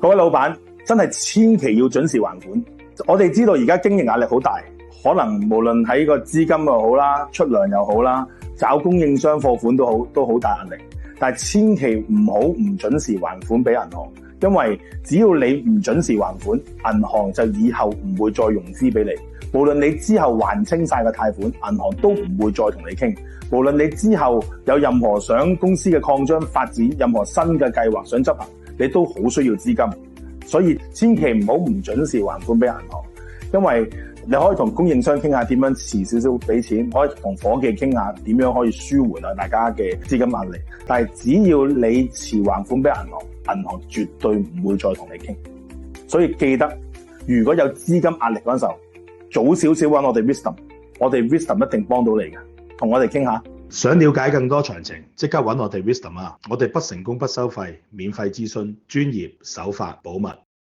各位老闆真係千祈要準時還款。我哋知道而家經營壓力好大，可能無論喺個資金又好啦，出糧又好啦，找供應商貨款都好大壓力。但係千祈唔好唔準時還款俾銀行，因為只要你唔準時還款，銀行就以後唔會再融資俾你。無論你之後還清晒個貸款，銀行都唔會再同你傾。無論你之後有任何想公司嘅擴張發展，任何新嘅計劃想執行，你都好需要資金。所以千祈唔好唔準時還款俾銀行，因為你可以同供應商傾下點樣遲少少俾錢，可以同伙計傾下點樣可以舒緩啊大家嘅資金壓力。但係只要你遲還款俾銀行，銀行絕對唔會再同你傾。所以記得，如果有資金壓力嗰陣時候，早少少揾我哋 Wisdom， 我哋 Wisdom 一定幫到你嘅，同我哋傾下。想了解更多詳情，即刻揾我哋 Wisdom 啊！我哋不成功不收費，免費諮詢，專業守法保密。